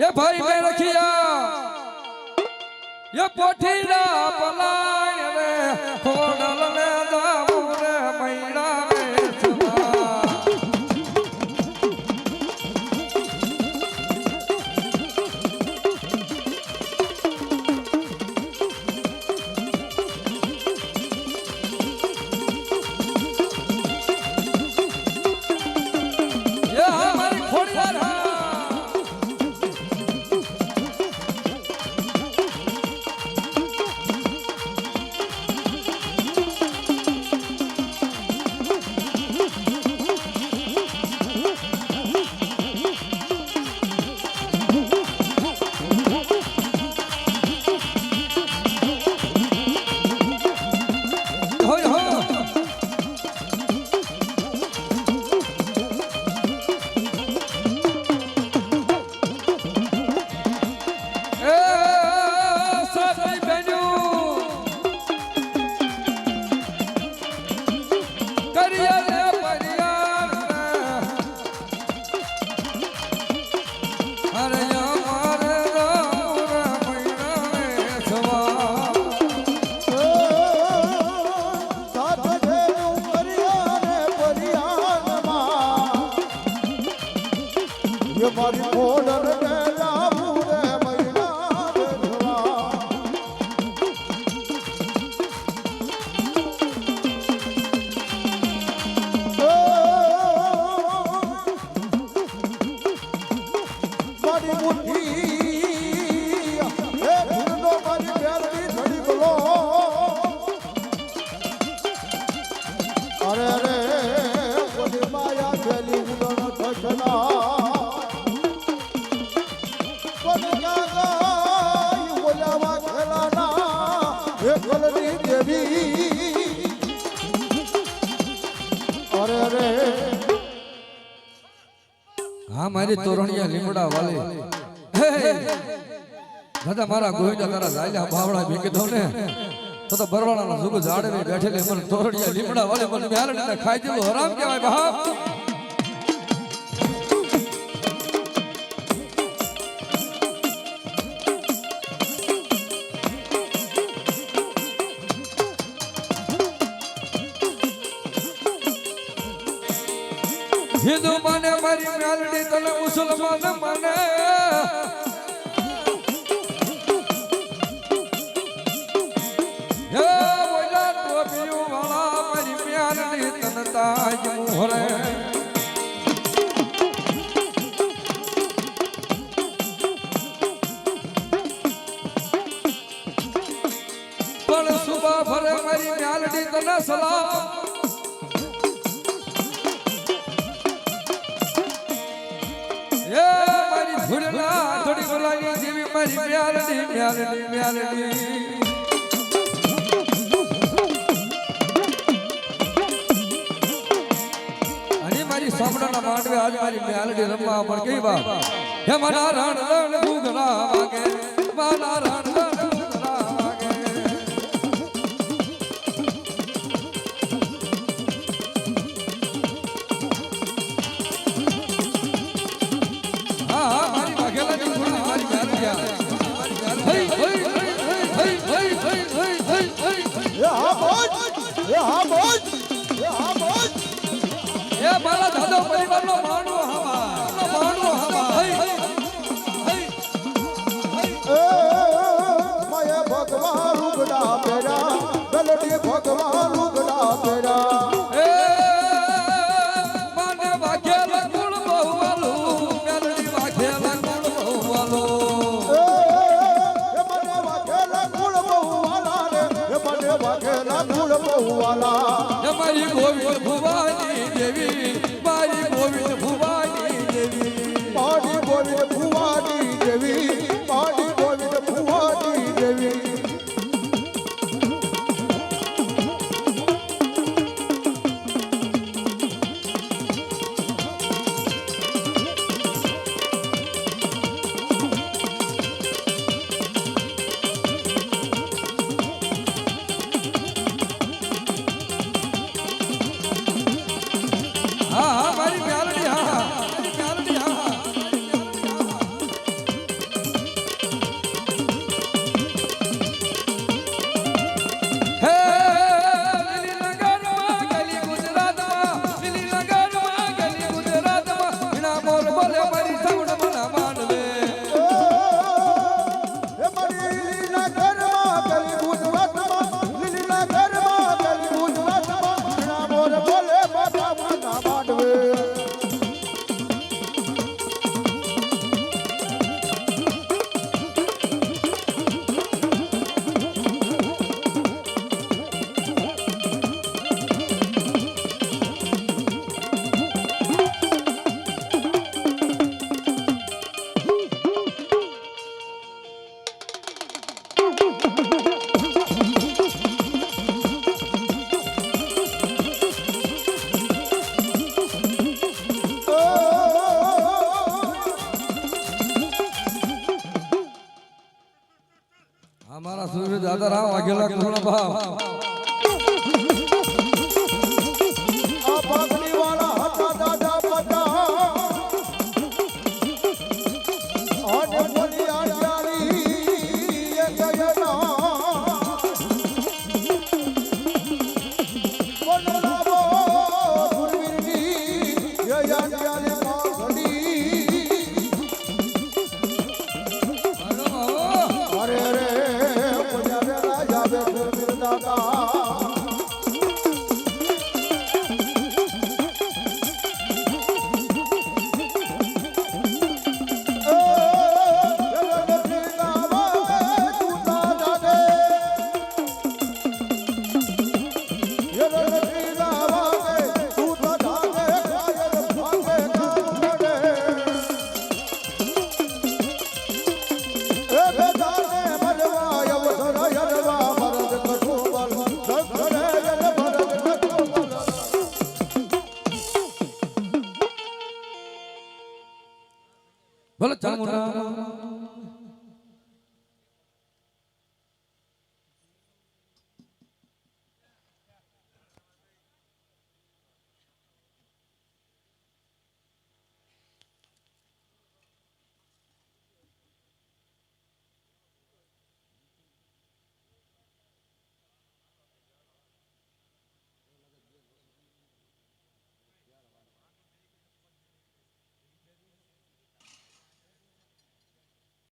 ये भाई मैं रखिया ये पोठीला पलाय रे खोडल ने दाऊ रे मैना में सुना ये हमारी खोड़िया रा મારી ખોડલ ને લાવું રે મૈના દેવા મારી મુઠ્ઠી એ ભૂલો મારી પ્યારી ધડી ગલો અરે અરે ઓલી માયા પેલી ઉડન ખસના हाँ मारी तोरणिया લીમડા वाली दादा मारा गोविंदा तारा जायला बावड़ा भीके दो ने तो बरवाड़ा ना जुग झाड़े में बैठेले मन तोरणिया લીમડા वाले मन म्याल ने खाई देलो हराम केवाय बाप हिंदू माने मारी म्यालडी तने मुसलमान माने हे बोला टोपियो वाला मारी म्यालडी तने ताज मोहरे पण सुबह भरे मारी म्यालडी तने सलाम थोड़ी बोलानी जीवी मारी म्यालडी म्यालडी म्यालडी आणि मारी सामना मांडवे आज मारी म्यालडी रम्मा पण कई बाप हे मना रण रण घुगरा वागे मना रण रण घुगरा वागे ये बाला दादा परिवार नो मांडो हमा माया भगवान उगड़ा पेरा गलडी भगवान उगड़ा पेरा माने वाखेल गुण बहुवालो गलडी वाखेल गुण बहुवालो मने वाखेल गुण बहुवाला रे मने वाखेल गुण बहुवाला मारी गोविंद भुवानी देवी मारी गोविंद भुवानी देवी मारी गोविंद भुवानी देवी मारी गोविंद भुवानी देवी हाँ हाँ मारी म्यालडी हाँ અમારા સૂર્ય દાદા રામ વાઘેલા કૃષ્ણ ભાવ આ પાઘડી વાળા હતા દાદા પટા અને બોલી આચારી એ ગયના બોલાવો ગુરવીરની એ આચારી પાઘડી અરે રે પજાવે રાજા બે ગુરવીર દાદા ભલે ચામુંડા